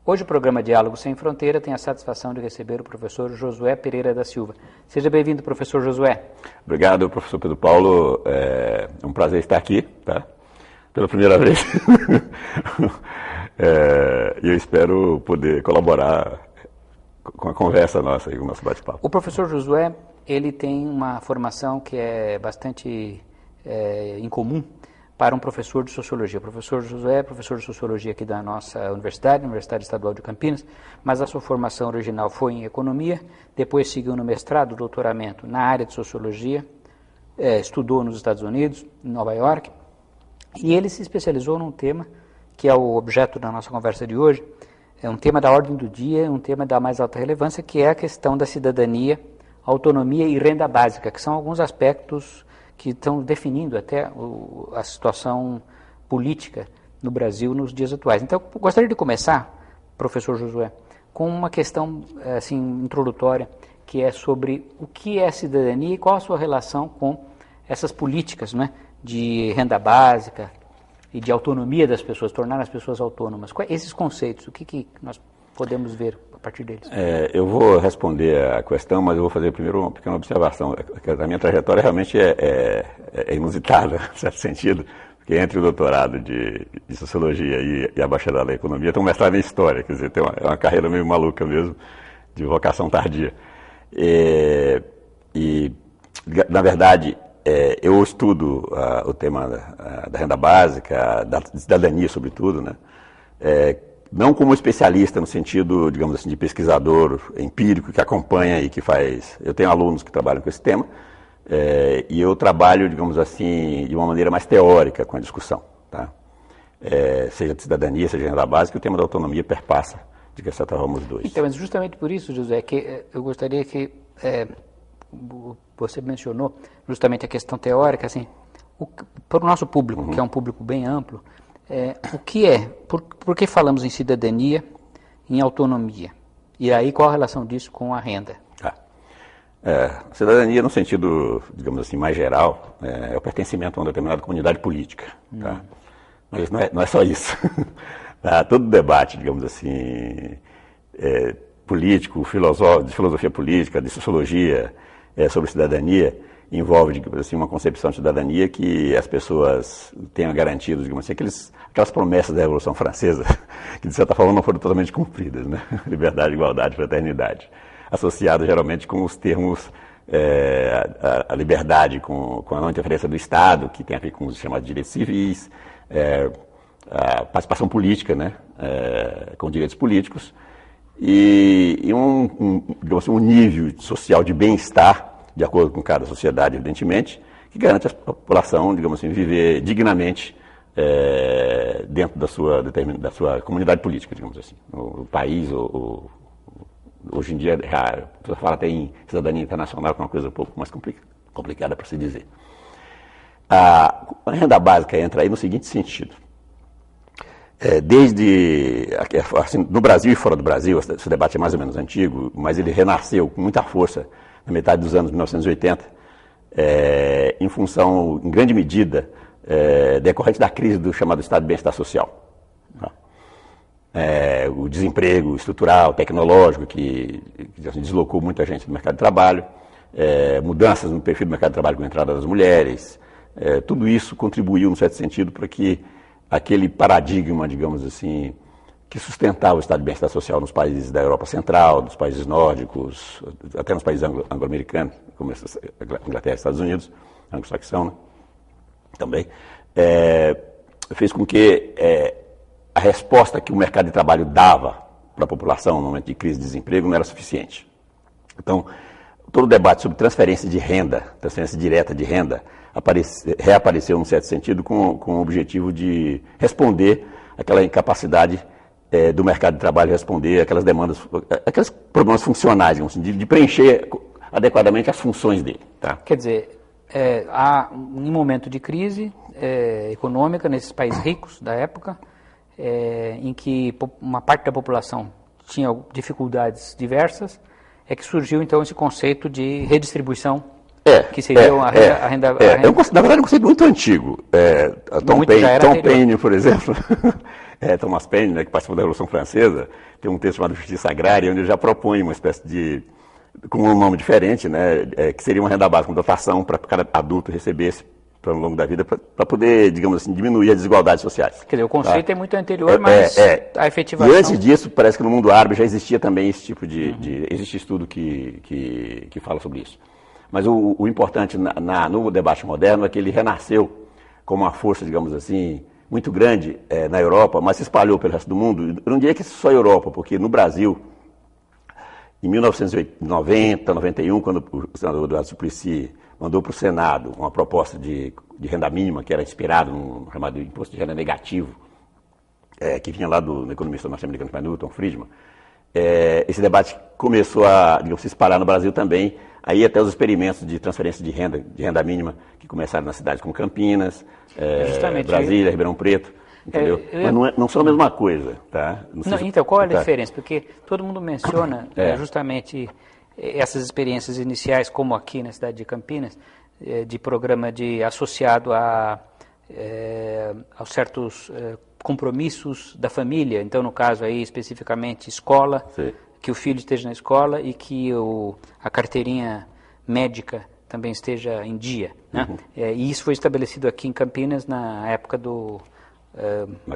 Hoje o programa Diálogo Sem Fronteira tem a satisfação de receber o professor Josué Pereira da Silva. Seja bem-vindo, professor Josué. Obrigado, professor Pedro Paulo. É um prazer estar aqui, tá? Pela primeira vez. E eu espero poder colaborar com a conversa nossa e com o nosso bate-papo. O professor Josué, ele tem uma formação que é bastante incomum para um professor de sociologia. O professor Josué é professor de sociologia aqui da nossa Universidade Estadual de Campinas, mas a sua formação original foi em economia, depois seguiu no mestrado, doutoramento na área de sociologia, estudou nos Estados Unidos, em Nova York, e ele se especializou num tema que é o objeto da nossa conversa de hoje, é um tema da ordem do dia, um tema da mais alta relevância, que é a questão da cidadania, autonomia e renda básica, que são alguns aspectos que estão definindo até a situação política no Brasil nos dias atuais. Então, eu gostaria de começar, professor Josué, com uma questão assim, introdutória, que é sobre o que é cidadania e qual a sua relação com essas políticas, né, de renda básica e de autonomia das pessoas, tornar as pessoas autônomas. Esses conceitos, o que nós podemos ver a partir deles? Eu vou responder a questão, mas eu vou fazer primeiro uma pequena observação. A minha trajetória realmente é inusitada, em certo sentido, porque entre o doutorado de Sociologia e a bacharelada em Economia tem um mestrado em História, quer dizer, é uma carreira meio maluca mesmo, de vocação tardia. Na verdade, eu estudo o tema da renda básica, da cidadania, sobretudo, né? Não como especialista no sentido, digamos assim, de pesquisador empírico que acompanha e que faz... Eu tenho alunos que trabalham com esse tema e eu trabalho, digamos assim, de uma maneira mais teórica com a discussão, tá? Seja de cidadania, seja de renda básica, o tema da autonomia perpassa, de que certa forma, os dois. Então, mas justamente por isso, José, que eu gostaria que você mencionou justamente a questão teórica, assim, para o nosso público, que é um público bem amplo, o que por que falamos em cidadania, em autonomia? E aí qual a relação disso com a renda? Cidadania no sentido, digamos assim, mais geral, é o pertencimento a uma determinada comunidade política. Tá? Mas não é só isso. Todo debate, digamos assim, político, de filosofia política, de sociologia, sobre cidadania, envolve, digamos assim, uma concepção de cidadania que as pessoas tenham garantido, digamos assim, aquelas promessas da Revolução Francesa, que de certa forma não foram totalmente cumpridas, né? Liberdade, igualdade, fraternidade, associadas geralmente com os termos, a liberdade com a não interferência do Estado, que tem a ver com os chamados direitos civis, a participação política, né? Com direitos políticos, e digamos assim, um nível social de bem-estar, de acordo com cada sociedade, evidentemente, que garante a população, digamos assim, viver dignamente dentro da sua comunidade política, digamos assim. O país, hoje em dia, a pessoa fala até em cidadania internacional, que é uma coisa um pouco mais complicada para se dizer. A renda básica entra aí no seguinte sentido. Assim, no Brasil e fora do Brasil, esse debate é mais ou menos antigo, mas ele renasceu com muita força na metade dos anos 1980, em função, em grande medida, decorrente da crise do chamado Estado de Bem-Estar Social. O desemprego estrutural, tecnológico, que deslocou muita gente do mercado de trabalho, mudanças no perfil do mercado de trabalho com a entrada das mulheres, tudo isso contribuiu, num certo sentido, para que aquele paradigma, digamos assim, que sustentava o Estado de Bem-Estar Social nos países da Europa Central, dos países nórdicos, até nos países anglo-americanos, como a Inglaterra e Estados Unidos, anglo-saxão, né? Também, fez com que a resposta que o mercado de trabalho dava para a população no momento de crise de desemprego não era suficiente. Então, todo o debate sobre transferência de renda, transferência direta de renda, reapareceu, num certo sentido, com o objetivo de responder àquela incapacidade do mercado de trabalho, responder aquelas demandas, aqueles problemas funcionais, assim, de preencher adequadamente as funções dele. Tá? Quer dizer, há um momento de crise econômica nesses países ricos da época, em que uma parte da população tinha dificuldades diversas, é que surgiu então esse conceito de redistribuição, que seria a renda... na verdade, é um conceito muito antigo. Tom Paine, por exemplo, Thomas Paine, né, que participou da Revolução Francesa, tem um texto chamado Justiça Agrária, onde ele já propõe uma espécie de, com um nome diferente, né, que seria uma renda básica, uma dotação para cada adulto recebesse ao longo da vida, para poder, digamos assim, diminuir as desigualdades sociais. Quer dizer, o conceito é muito anterior, mas a efetivação... E antes disso, parece que no mundo árabe já existia também esse tipo existe estudo que fala sobre isso. Mas o importante no debate moderno é que ele renasceu como uma força, digamos assim, muito grande na Europa, mas se espalhou pelo resto do mundo. Eu não diria que só a Europa, porque no Brasil, em 1990, 91, quando o senador Eduardo Suplicy mandou para o Senado uma proposta de renda mínima, que era inspirado no chamado imposto de renda negativo, que vinha lá do economista norte-americano Milton Friedman, esse debate começou a, digamos, se espalhar no Brasil também. Aí até os experimentos de transferência de renda mínima, que começaram nas cidades como Campinas, Brasília, Ribeirão Preto, entendeu? Mas não são a mesma coisa, tá? Então, qual é a diferença? Porque todo mundo menciona justamente essas experiências iniciais, como aqui na cidade de Campinas, de programa associado aos certos compromissos da família. Então, no caso aí, especificamente, escola, sim, que o filho esteja na escola e que a carteirinha médica também esteja em dia, né? E isso foi estabelecido aqui em Campinas na época do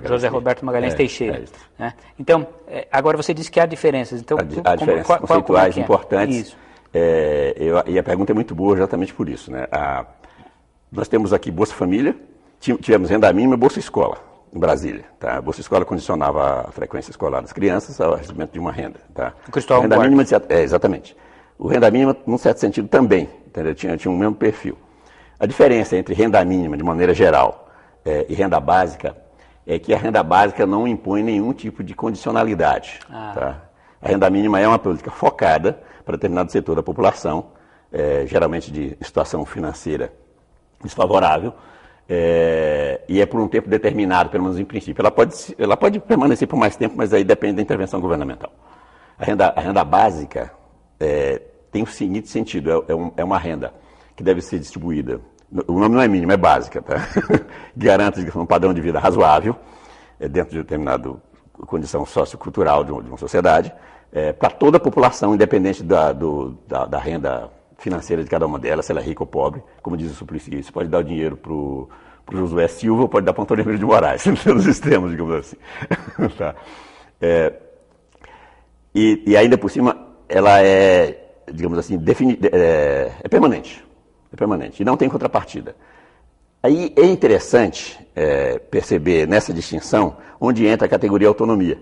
José Roberto Magalhães Teixeira. Né? Então, agora você disse que há diferenças. Então, há diferenças conceituais importantes. Isso. E a pergunta é muito boa exatamente por isso, né? Nós temos aqui Bolsa Família, tivemos renda mínima e Bolsa Escola em Brasília. Tá? A Bolsa Escola condicionava a frequência escolar das crianças ao recebimento de uma renda. Tá? O Cristóvão renda mínima, exatamente. O renda mínima, num certo sentido, também, entendeu? Tinha um mesmo perfil. A diferença entre renda mínima, de maneira geral, e renda básica, é que a renda básica não impõe nenhum tipo de condicionalidade. Tá? A renda mínima é uma política focada para determinado setor da população, geralmente de situação financeira desfavorável, e é por um tempo determinado, pelo menos em princípio. Ela pode permanecer por mais tempo, mas aí depende da intervenção governamental. A renda básica tem o seguinte sentido, é uma renda que deve ser distribuída. O nome não é mínimo, é básica, tá? Garante um padrão de vida razoável, dentro de determinada condição sociocultural de uma sociedade, para toda a população, independente da renda financeira de cada uma delas, se ela é rica ou pobre. Como diz o Suplicy, você pode dar o dinheiro para o Josué Silva ou pode dar para o Antônio Emílio de Moraes, nos extremos, digamos assim. Tá? E ainda por cima, ela digamos assim, permanente. É permanente e não tem contrapartida. Aí é interessante perceber nessa distinção onde entra a categoria autonomia.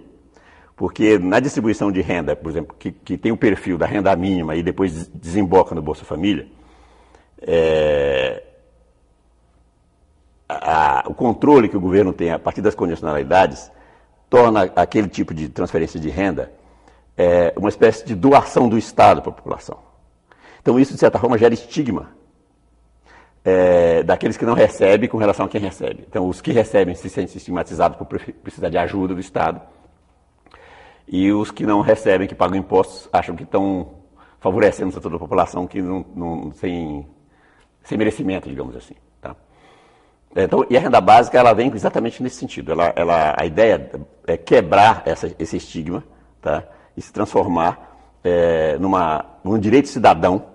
Porque na distribuição de renda, por exemplo, que tem o perfil da renda mínima e depois desemboca no Bolsa Família, o controle que o governo tem a partir das condicionalidades torna aquele tipo de transferência de renda uma espécie de doação do Estado para a população. Então isso, de certa forma, gera estigma daqueles que não recebem com relação a quem recebe. Então os que recebem se sentem estigmatizados por precisar de ajuda do Estado. E os que não recebem, que pagam impostos, acham que estão favorecendo toda a população que sem merecimento, digamos assim. Tá? Então, e a renda básica, ela vem exatamente nesse sentido. A ideia é quebrar esse estigma, tá? E se transformar num direito cidadão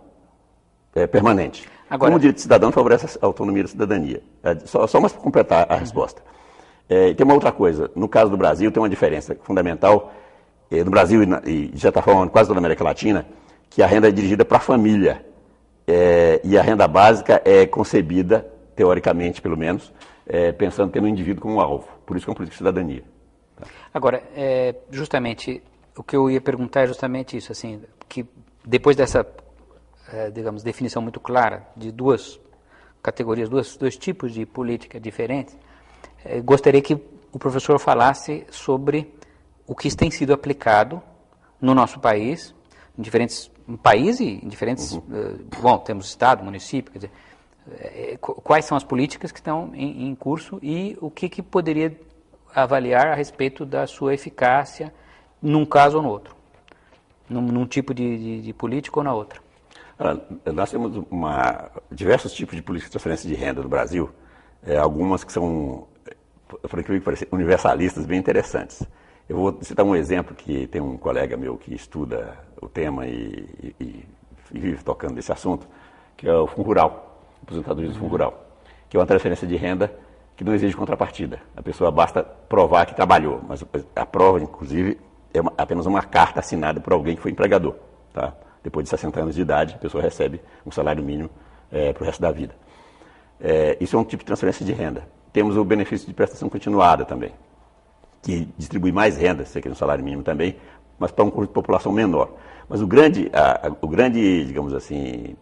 permanente. Agora, como o direito cidadão favorece a autonomia da cidadania. Só mais para completar a resposta. Tem uma outra coisa. No caso do Brasil, tem uma diferença fundamental. No Brasil e de certa forma, quase toda a América Latina, que a renda é dirigida para a família. E a renda básica é concebida, teoricamente pelo menos, pensando no indivíduo como alvo. Por isso que é uma política de cidadania. Tá? Agora, justamente, o que eu ia perguntar é justamente isso, assim, que depois dessa, digamos, definição muito clara de duas categorias, dois tipos de política diferentes, gostaria que o professor falasse sobre o que tem sido aplicado no nosso país, em diferentes países e em diferentes... bom, temos estado, município, quer dizer, quais são as políticas que estão em curso e o que poderia avaliar a respeito da sua eficácia num caso ou no outro, num tipo de política ou na outra. Nós temos diversos tipos de política de transferência de renda no Brasil, algumas que são por incrível que pareça, universalistas bem interessantes. Eu vou citar um exemplo que tem um colega meu que estuda o tema e vive tocando esse assunto, que é o Fundo Rural, aposentadoria do Fundo Rural, que é uma transferência de renda que não exige contrapartida. A pessoa basta provar que trabalhou, mas a prova, inclusive, é apenas uma carta assinada por alguém que foi empregador. Tá? Depois de 60 anos de idade, a pessoa recebe um salário mínimo para o resto da vida. Isso é um tipo de transferência de renda. Temos o benefício de prestação continuada também, que distribui mais renda, sei que é um salário mínimo também, mas para um conjunto de população menor. Mas o grande, digamos assim,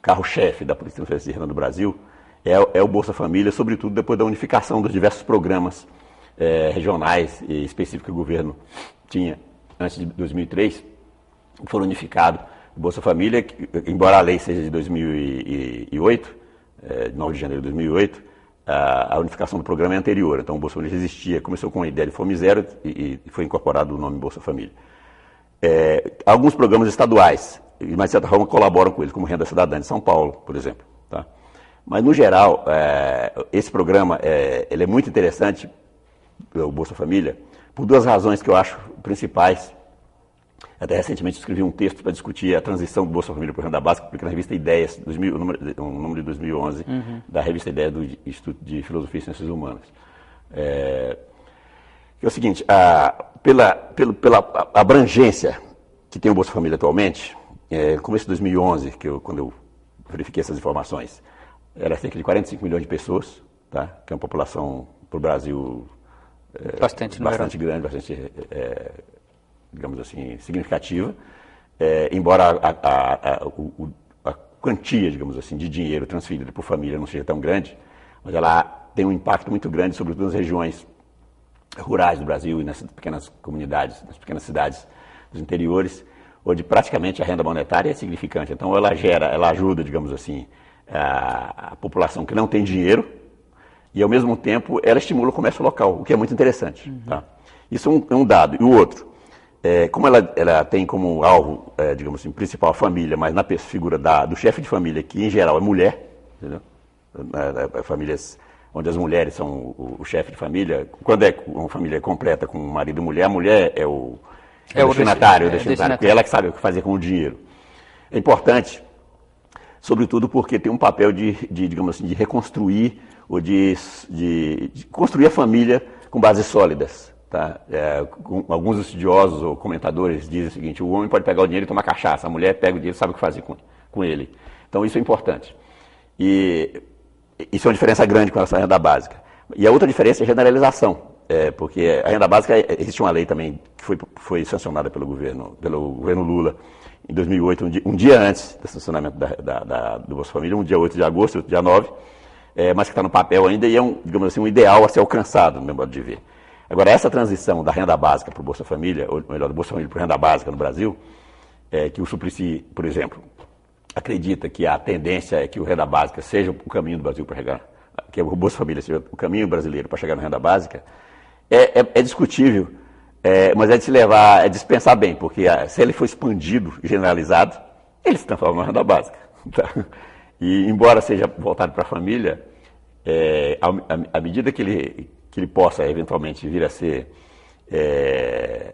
carro-chefe da política de transferência de renda no Brasil é o Bolsa Família, sobretudo depois da unificação dos diversos programas regionais e específicos que o governo tinha antes de 2003, foram unificados. O Bolsa Família, embora a lei seja de 2008, de 9 de janeiro de 2008, a unificação do programa é anterior. Então o Bolsa Família existia, começou com a ideia de Fome Zero e foi incorporado o nome Bolsa Família. Alguns programas estaduais, mas de certa forma colaboram com eles, como Renda Cidadã de São Paulo, por exemplo. Tá? Mas no geral, esse programa ele é muito interessante, o Bolsa Família, por duas razões que eu acho principais. Até recentemente escrevi um texto para discutir a transição do Bolsa Família para a Renda Básica, porque na revista Ideias, um número de 2011, da revista Ideias do Instituto de Filosofia e Ciências Humanas. É o seguinte, pela abrangência que tem o Bolsa Família atualmente, no começo de 2011, quando eu verifiquei essas informações, era cerca de 45 milhões de pessoas, tá? Que é uma população para o Brasil bastante grande, bastante, digamos assim, significativa, embora a quantia, digamos assim, de dinheiro transferida por família não seja tão grande, mas ela tem um impacto muito grande, sobretudo nas regiões rurais do Brasil e nessas pequenas comunidades, nas pequenas cidades dos interiores, onde praticamente a renda monetária é significante. Então ela ajuda, digamos assim, a população que não tem dinheiro e, ao mesmo tempo, ela estimula o comércio local, o que é muito interessante. Tá? Isso é um dado. E o outro, como ela tem como alvo, digamos assim, principal a família, mas na figura do chefe de família, que em geral é mulher, entendeu? Famílias onde as mulheres são o chefe de família, quando é uma família completa com marido e mulher, a mulher é o destinatário, porque ela que sabe o que fazer com o dinheiro. É importante, sobretudo porque tem um papel digamos assim, de reconstruir ou de construir a família com bases sólidas. Tá? Alguns estudiosos ou comentadores dizem o seguinte: o homem pode pegar o dinheiro e tomar cachaça, a mulher pega o dinheiro e sabe o que fazer com ele. Então isso é importante. E isso é uma diferença grande com relação à renda básica. E a outra diferença é a generalização, porque a renda básica, existe uma lei também que foi sancionada pelo governo Lula em 2008, um dia antes do sancionamento do Bolsa Família, um dia 8 de agosto, outro dia 9, mas que está no papel ainda e é digamos assim, um ideal a ser alcançado, no meu modo de ver. Agora, essa transição da renda básica para o Bolsa Família, ou melhor, do Bolsa Família para a renda básica no Brasil, que o Suplicy, por exemplo, acredita que a tendência é que o renda básica seja o caminho do Brasil para chegar, que o Bolsa Família seja o caminho brasileiro para chegar na renda básica, é discutível, mas é de se levar, é de se pensar bem, porque se ele for expandido e generalizado, ele se transforma na renda básica. Tá? E embora seja voltado para a família, à medida que ele possa eventualmente vir a ser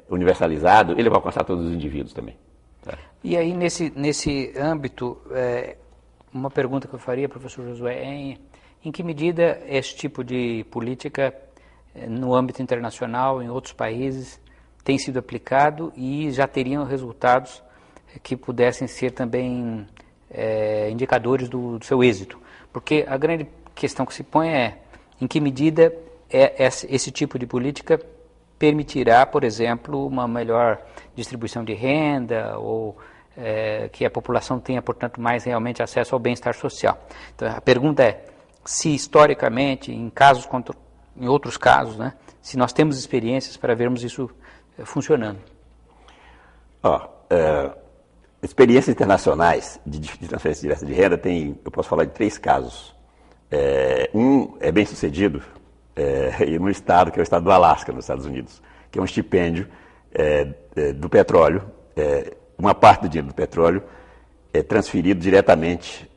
universalizado, ele vai alcançar todos os indivíduos também. Tá? E aí, nesse âmbito, uma pergunta que eu faria, professor Josué, em que medida esse tipo de política, no âmbito internacional, em outros países, tem sido aplicado e já teriam resultados que pudessem ser também indicadores do seu êxito? Porque a grande questão que se põe é em que medida esse tipo de política permitirá, por exemplo, uma melhor distribuição de renda ou que a população tenha, portanto, mais realmente acesso ao bem-estar social. Então, a pergunta é se historicamente, em outros casos, né, se nós temos experiências para vermos isso funcionando. Experiências internacionais de transferência direta de renda eu posso falar de 3 casos. Um é bem sucedido no estado, que é o estado do Alasca, nos Estados Unidos, que é um estipêndio do petróleo, uma parte do dinheiro do petróleo é transferido diretamente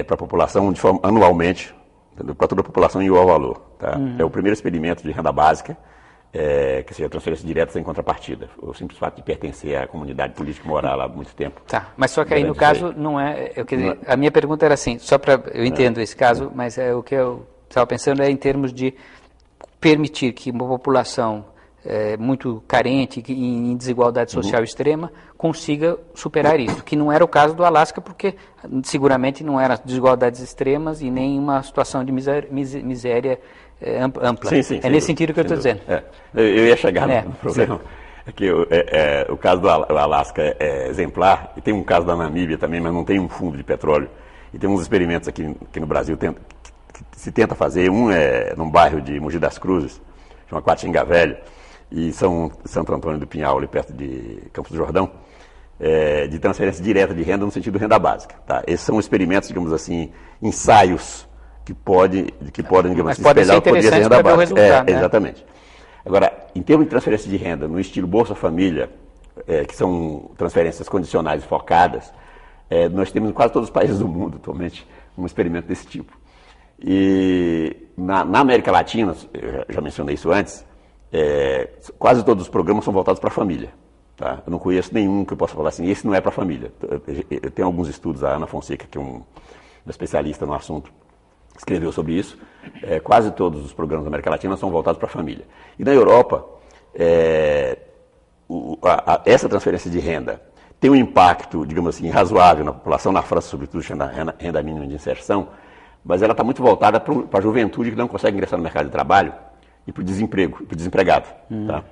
para a população anualmente, para toda a população em igual valor. Tá? É o primeiro experimento de renda básica, que seja transferência direta sem contrapartida. O simples fato de pertencer à comunidade política e morar lá há muito tempo. Tá, mas só que aí no caso não é... a minha pergunta era assim, só para... Eu entendo esse caso, mas o que eu estava pensando é em termos de permitir que uma população muito carente, em desigualdade social extrema, consiga superar isso, que não era o caso do Alasca, porque seguramente não eram desigualdades extremas e nem uma situação de miséria ampla. Sim, nesse sentido que eu estou dizendo. Eu ia chegar no problema. É que o caso do Alasca é exemplar, e tem um caso da Namíbia também, mas não tem um fundo de petróleo. E tem uns experimentos aqui no Brasil que se tenta fazer. Um é num bairro de Mogi das Cruzes, chama Quatinga Velho, e Santo Antônio do Pinhal, ali perto de Campos do Jordão, de transferência direta de renda no sentido de renda básica. Tá? Esses são experimentos, digamos assim, ensaios que podem digamos assim, espelhar o poder de renda básica. Né? Exatamente. Agora, em termos de transferência de renda, no estilo Bolsa Família, que são transferências condicionais e focadas, nós temos em quase todos os países do mundo, atualmente, um experimento desse tipo. E na América Latina, eu já mencionei isso antes, quase todos os programas são voltados para a família. Tá? Eu não conheço nenhum que eu possa falar assim, esse não é para a família. Eu tenho alguns estudos, a Ana Fonseca, que é uma especialista no assunto, escreveu sobre isso. Quase todos os programas da América Latina são voltados para a família. E na Europa, essa transferência de renda tem um impacto, digamos assim, razoável na população, na França, sobretudo, chama renda mínima de inserção, mas ela está muito voltada para a juventude que não consegue ingressar no mercado de trabalho e para o desemprego, para o desempregado. Tá?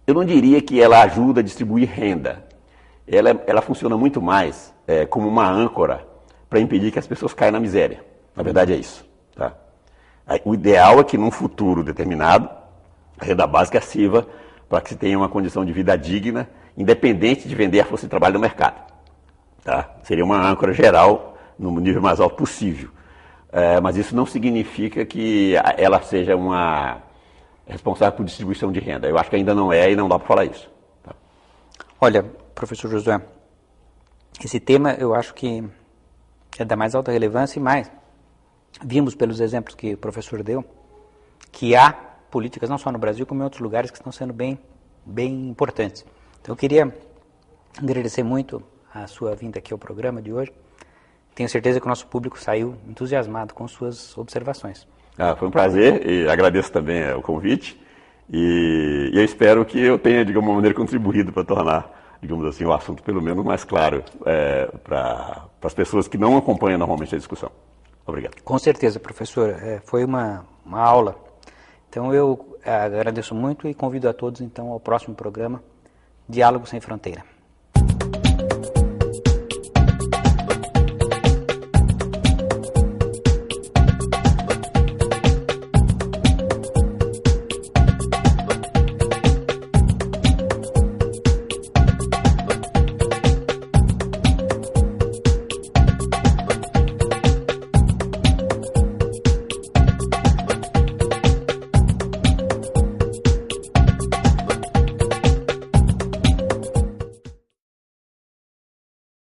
Eu não diria que ela ajuda a distribuir renda. Ela funciona muito mais como uma âncora para impedir que as pessoas caiam na miséria. Na verdade é isso. Tá? O ideal é que num futuro determinado, a renda básica sirva para que se tenha uma condição de vida digna, independente de vender a força de trabalho no mercado. Tá? Seria uma âncora geral no nível mais alto possível. Mas isso não significa que ela seja uma responsável por distribuição de renda. Eu acho que ainda não é e não dá para falar isso. Tá? Olha, professor Josué, esse tema eu acho que é da mais alta relevância e mais. Vimos pelos exemplos que o professor deu que há políticas, não só no Brasil, como em outros lugares, que estão sendo bem importantes. Então eu queria agradecer muito a sua vinda aqui ao programa de hoje. Tenho certeza que o nosso público saiu entusiasmado com suas observações. Foi um prazer e agradeço também o convite. E eu espero que eu tenha, de alguma maneira, contribuído para tornar, digamos assim, o assunto pelo menos mais claro para as pessoas que não acompanham normalmente a discussão. Obrigado. Com certeza, professor. Foi uma aula. Então eu agradeço muito e convido a todos então ao próximo programa Diálogo Sem Fronteira.